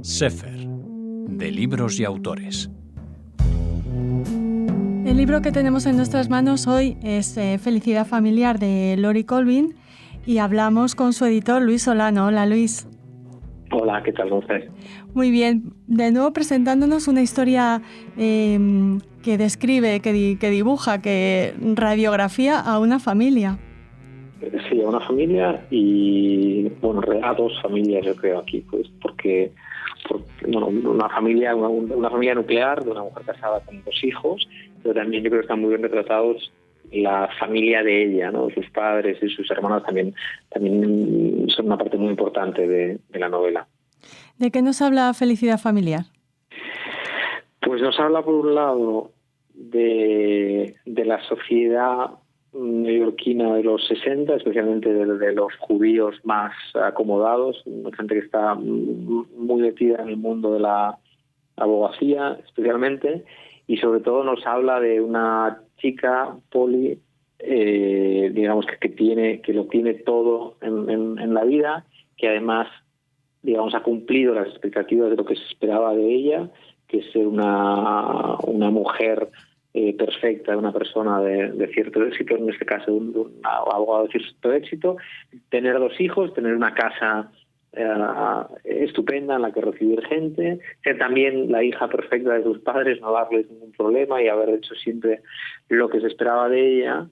Sefer, de libros y autores. El libro que tenemos en nuestras manos hoy es Felicidad familiar, de Lori Colvin, y hablamos con su editor Luis Solano. Hola, Luis. Hola, ¿qué tal? ¿Cómo estás? Muy bien. De nuevo presentándonos una historia que describe, que dibuja, que radiografía a una familia. Sí, a una familia y, bueno, a dos familias yo creo aquí, pues porque una familia nuclear de una mujer casada con dos hijos, pero también yo creo que están muy bien retratados la familia de ella, ¿no? Sus padres y sus hermanos también son una parte muy importante de la novela. ¿De qué nos habla Felicidad familiar? Pues nos habla, por un lado, de la sociedad neoyorquina de los 60, especialmente de los judíos más acomodados, gente que está muy metida en el mundo de la abogacía, especialmente, y sobre todo nos habla de una chica, Polly, digamos que lo tiene todo en la vida, que además, digamos, ha cumplido las expectativas de lo que se esperaba de ella, que es ser una mujer perfecta, una persona de cierto éxito, en este caso un abogado de cierto éxito, tener dos hijos, tener una casa estupenda en la que recibir gente, ser también la hija perfecta de sus padres, no darles ningún problema y haber hecho siempre lo que se esperaba de ella,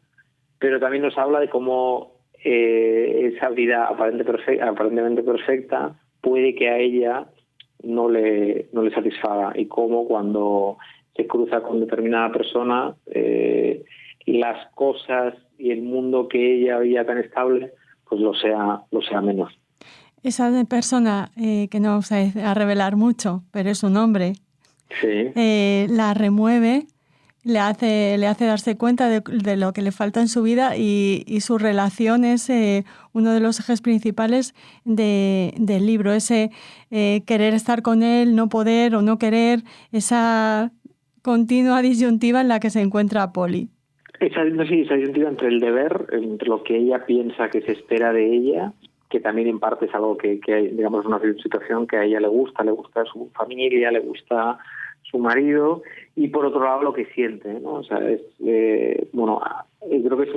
pero también nos habla de cómo esa vida aparentemente perfecta puede que a ella no le satisfaga, y cómo cuando se cruza con determinada persona, las cosas y el mundo que ella veía tan estable, pues lo sea menos. Esa persona, que no vamos a revelar mucho, pero es un hombre, sí. La remueve, le hace darse cuenta de lo que le falta en su vida, y su relación es uno de los ejes principales del libro, ese querer estar con él, no poder o no querer, esa continua disyuntiva en la que se encuentra Polly. Esa disyuntiva entre el deber, entre lo que ella piensa que se espera de ella, que también en parte es algo que digamos, una situación que a ella le gusta su familia, le gusta su marido, y por otro lado lo que siente, ¿no? O sea, creo que es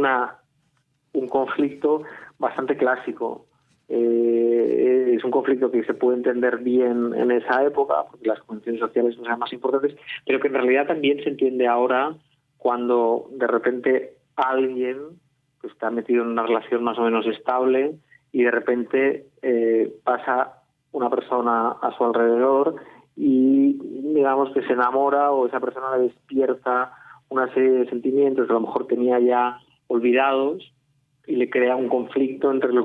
un conflicto bastante clásico. Es un conflicto que se puede entender bien en esa época, porque las convenciones sociales son las más importantes, pero que en realidad también se entiende ahora, cuando de repente alguien pues está metido en una relación más o menos estable y de repente pasa una persona a su alrededor y digamos que se enamora, o esa persona le despierta una serie de sentimientos que a lo mejor tenía ya olvidados, y le crea un conflicto entre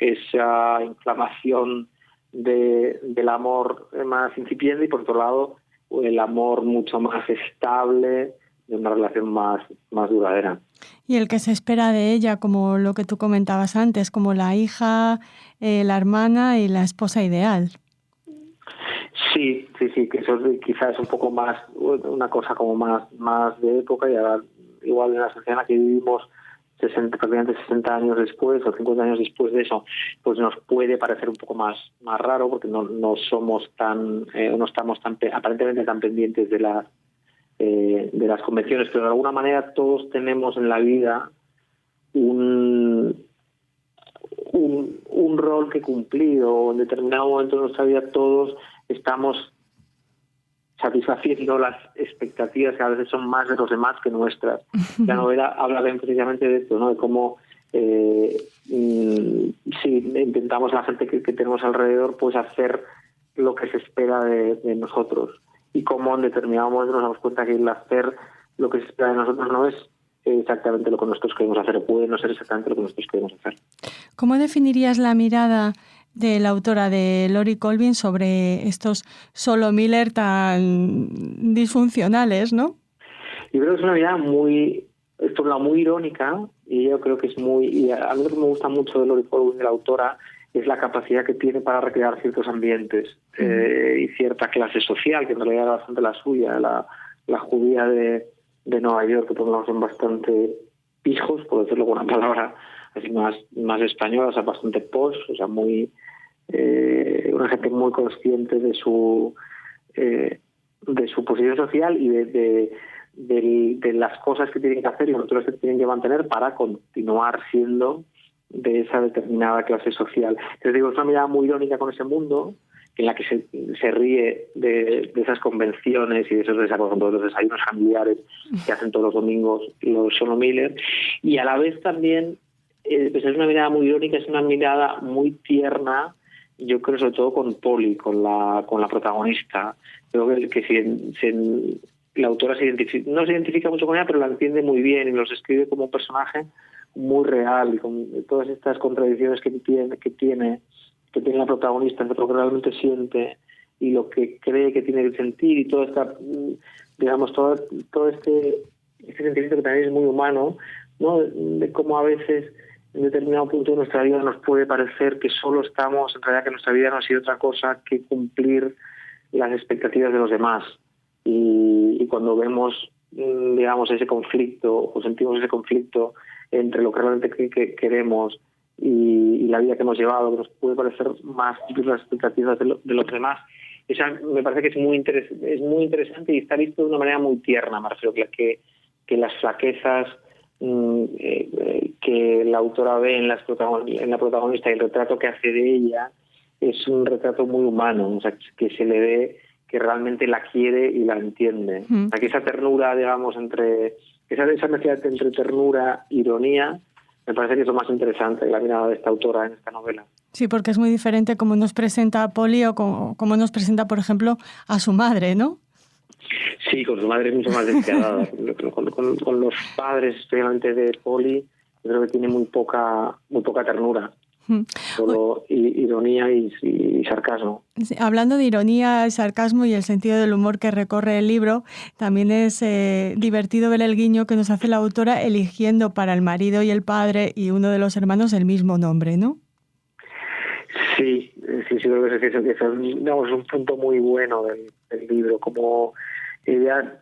esa inflamación del amor más incipiente y, por otro lado, el amor mucho más estable de una relación más duradera. Y el que se espera de ella, como lo que tú comentabas antes, como la hija, la hermana y la esposa ideal. Sí, que eso quizás es un poco más, una cosa como más de época, y ahora, igual en la sociedad en la que vivimos prácticamente 60 años después o 50 años después de eso, pues nos puede parecer un poco más raro, porque no somos no estamos aparentemente tan pendientes de las convenciones, pero de alguna manera todos tenemos en la vida un rol que cumplir, o en determinado momento de nuestra vida todos estamos satisfaciendo las expectativas que a veces son más de los demás que nuestras. La novela habla precisamente de esto, ¿no? De cómo intentamos, la gente que tenemos alrededor, pues hacer lo que se espera de nosotros, y cómo en determinado momento nos damos cuenta que el hacer lo que se espera de nosotros no es exactamente lo que nosotros queremos hacer, o puede no ser exactamente lo que nosotros queremos hacer. ¿Cómo definirías la mirada de la autora, de Lori Colvin, sobre estos solo Miller tan disfuncionales, ¿no? Yo creo que es una mirada muy irónica, y yo creo que es y a mí lo que me gusta mucho de Lori Colvin, de la autora, es la capacidad que tiene para recrear ciertos ambientes y cierta clase social, que en realidad era bastante la suya, la judía de Nueva York, que por lo menos son bastante pijos, por decirlo con una palabra así más española, o sea, bastante posh, o sea, muy una gente muy consciente de su posición social y de las cosas que tienen que hacer y los valores que tienen que mantener para continuar siendo de esa determinada clase social. Entonces digo, es una mirada muy irónica con ese mundo, en la que se ríe de esas convenciones y de esos desayunos, de los desayunos familiares que hacen todos los domingos los Solo Miller, y a la vez también pues es una mirada muy irónica, es una mirada muy tierna, yo creo, sobre todo con Polly, con la protagonista. Creo que la autora no se identifica mucho con ella, pero la entiende muy bien y los escribe como un personaje muy real, y con todas estas contradicciones que tiene la protagonista entre lo que realmente siente y lo que cree que tiene que sentir, y todo este sentimiento que también es muy humano, ¿no? De cómo a veces en determinado punto de nuestra vida nos puede parecer que solo estamos, en realidad que nuestra vida no ha sido otra cosa que cumplir las expectativas de los demás, y cuando vemos ese conflicto o sentimos ese conflicto entre lo que realmente queremos y la vida que hemos llevado, que nos puede parecer más cumplir las expectativas de los demás, esa me parece que es muy interesante y está visto de una manera muy tierna. Me refiero que las flaquezas que la autora ve en la protagonista y el retrato que hace de ella es un retrato muy humano, o sea, que se le ve que realmente la quiere y la entiende. O sea, que esa ternura, digamos, esa mezcla entre ternura e ironía, me parece que es lo más interesante de la mirada de esta autora en esta novela. Sí, porque es muy diferente cómo nos presenta a Polly o cómo nos presenta, por ejemplo, a su madre, ¿no? Sí, con su madre es mucho más despiadada. con los padres, especialmente de Polly, yo creo que tiene muy poca ternura. Solo ironía y sarcasmo. Sí, hablando de ironía, sarcasmo y el sentido del humor que recorre el libro, también es divertido ver el guiño que nos hace la autora eligiendo para el marido y el padre y uno de los hermanos el mismo nombre, ¿no? Sí, creo que es un punto muy bueno del libro, como ella.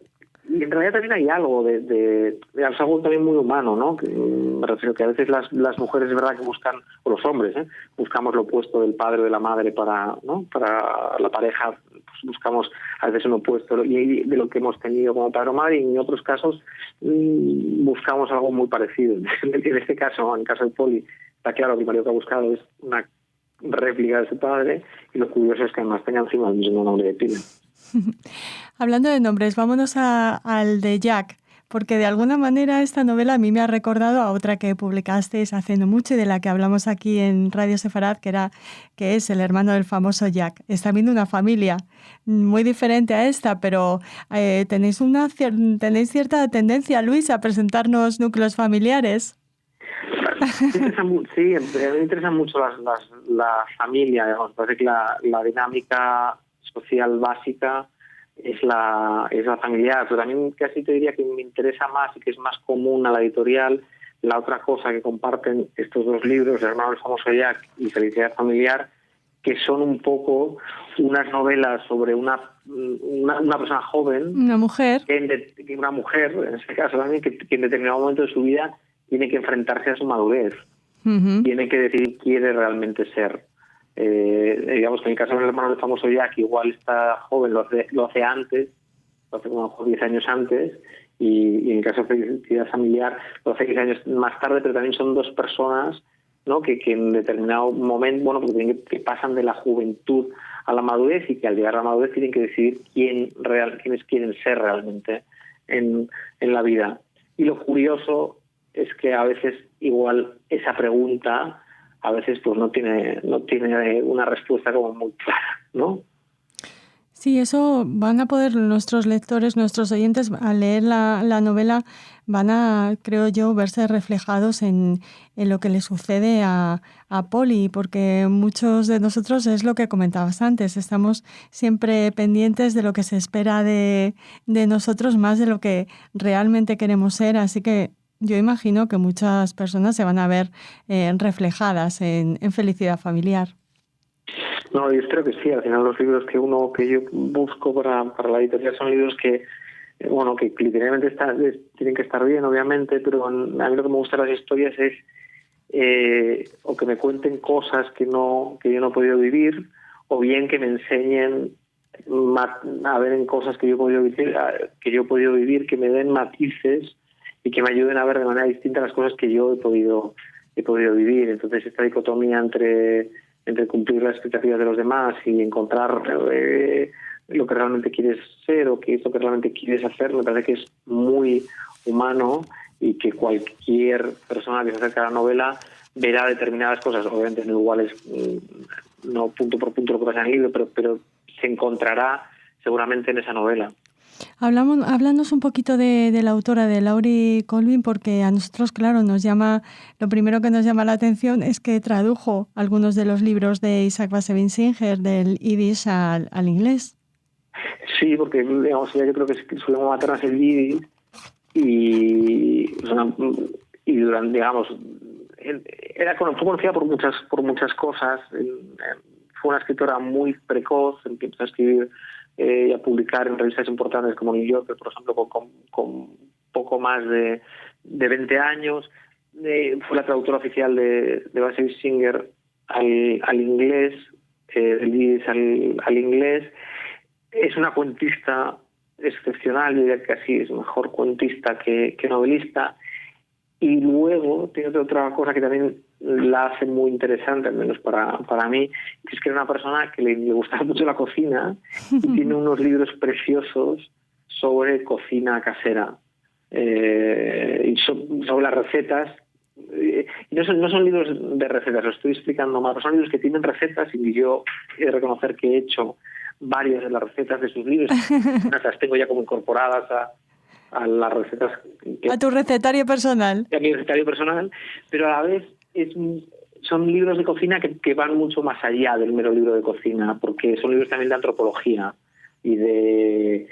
Y en realidad también hay algo de algo también muy humano, ¿no? Me refiero que a veces las mujeres es verdad que buscan, o los hombres, buscamos lo opuesto del padre o de la madre para la pareja, pues buscamos a veces un opuesto de lo que hemos tenido como padre o madre, y en otros casos buscamos algo muy parecido. En este caso, en el caso de Polly, está claro que el marido que ha buscado es una réplica de su padre, y lo curioso es que además tenga encima el mismo nombre de pila. Hablando de nombres, vámonos al de Jack, porque de alguna manera esta novela a mí me ha recordado a otra que publicasteis hace no mucho y de la que hablamos aquí en Radio Sefarad, que es el hermano del famoso Jack. Es también una familia muy diferente a esta, pero tenéis cierta tendencia, Luis, a presentarnos núcleos familiares. Sí, me interesa mucho la familia, digamos. Parece que la dinámica social básica es la familiar, pero también casi te diría que me interesa más y que es más común a la editorial la otra cosa que comparten estos dos libros, El hermano del famoso Jack y Felicidad familiar, que son un poco unas novelas sobre una persona joven, una mujer, una mujer en este caso también, que en determinado momento de su vida tiene que enfrentarse a su madurez, tiene que decidir qué quiere realmente ser. Digamos que en el caso del hermano del famoso Jack, igual está joven, lo hace antes, lo hace como 10 años antes, y en el caso de Felicidad familiar lo hace 10 años más tarde, pero también son dos personas, ¿no? que en determinado momento, que pasan de la juventud a la madurez, y que al llegar a la madurez tienen que decidir quiénes quieren ser realmente en la vida. Y lo curioso es que a veces igual esa pregunta a veces pues no tiene una respuesta como muy clara, ¿no? Sí, eso van a poder nuestros lectores, nuestros oyentes, al leer la novela, van a, creo yo, verse reflejados en lo que le sucede a Polly, porque muchos de nosotros, es lo que comentabas antes, estamos siempre pendientes de lo que se espera de nosotros más de lo que realmente queremos ser, así que yo imagino que muchas personas se van a ver reflejadas en Felicidad familiar. No, yo creo que sí. Al final los libros que yo busco para la editorial son libros que literalmente tienen que estar bien, obviamente, pero a mí lo que me gusta de las historias es o que me cuenten cosas que yo no he podido vivir, o bien que me enseñen a ver en cosas que yo he podido vivir, que me den matices y que me ayuden a ver de manera distinta las cosas que yo he podido vivir. Entonces esta dicotomía entre cumplir las expectativas de los demás y encontrar lo que realmente quieres ser o qué es lo que realmente quieres hacer, me parece que es muy humano y que cualquier persona que se acerque a la novela verá determinadas cosas, obviamente no iguales, no punto por punto lo que pasa en el libro, pero se encontrará seguramente en esa novela. Háblanos un poquito de la autora, de Laurie Colvin, porque a nosotros, claro, lo primero que nos llama la atención es que tradujo algunos de los libros de Isaac Bashevis Singer del yiddish al inglés. Sí, porque digamos, yo creo que su lengua materna es el yiddish y durante, digamos, fue conocida por muchas cosas. Fue una escritora muy precoz, empezó a escribir y a publicar en revistas importantes como New Yorker, por ejemplo, con poco más de 20 años. Fue la traductora oficial de Bashevis Singer al inglés, del yiddish al inglés. Es una cuentista excepcional, yo diría que casi es mejor cuentista que novelista. Y luego tiene otra cosa que también la hace muy interesante, al menos para mí, que es que era una persona que le gustaba mucho la cocina y tiene unos libros preciosos sobre cocina casera y sobre las recetas. Y no son libros de recetas, lo estoy explicando mal, son libros que tienen recetas y yo he de reconocer que he hecho varias de las recetas de sus libros, las tengo ya como incorporadas a las recetas. A tu recetario personal. A mi recetario personal, pero a la vez son libros de cocina que van mucho más allá del mero libro de cocina, porque son libros también de antropología y te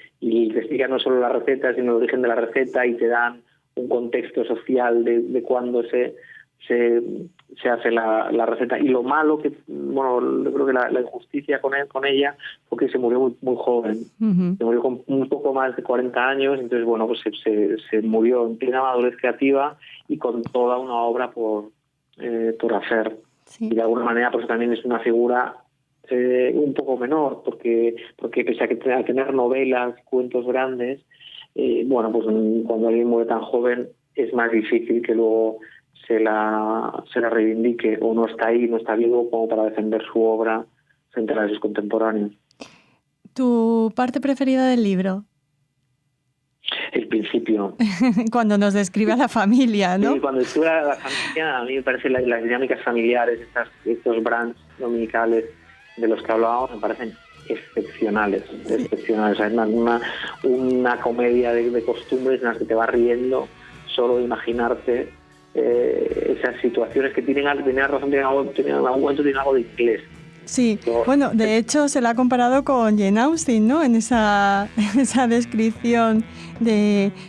explican no solo las recetas, sino el origen de la receta y te dan un contexto social de cuándo se hace la receta. Y lo malo yo creo que la injusticia con ella fue que se murió muy, muy joven. Uh-huh. Se murió con un poco más de 40 años, entonces pues se murió en plena madurez creativa y con toda una obra por hacer. Sí. Y de alguna manera pues también es una figura un poco menor, porque pese a tener novelas, cuentos grandes, pues cuando alguien muere tan joven es más difícil que luego se la reivindique, o no está vivo como para defender su obra frente a sus contemporáneos. ¿Tu parte preferida del libro? El principio. Cuando nos describe a la familia, ¿no? Sí, cuando describe a la familia, a mí me parece las dinámicas familiares, estos brands dominicales de los que hablábamos, me parecen excepcionales. O sea, es una comedia de costumbres en las que te vas riendo solo de imaginarte esas situaciones que tienen algo de inglés. Sí, bueno, de hecho se la ha comparado con Jane Austen, ¿no? En esa descripción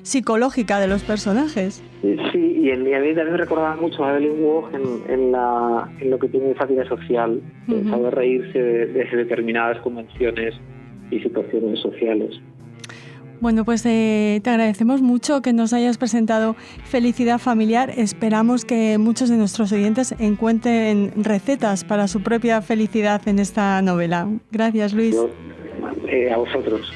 psicológica de los personajes. Sí, y a mí también me recordaba mucho a Evelyn Waugh en lo que tiene fatiga social, uh-huh. Saber reírse de determinadas convenciones y situaciones sociales. Bueno, pues te agradecemos mucho que nos hayas presentado Felicidad Familiar. Esperamos que muchos de nuestros oyentes encuentren recetas para su propia felicidad en esta novela. Gracias, Luis. A vosotros.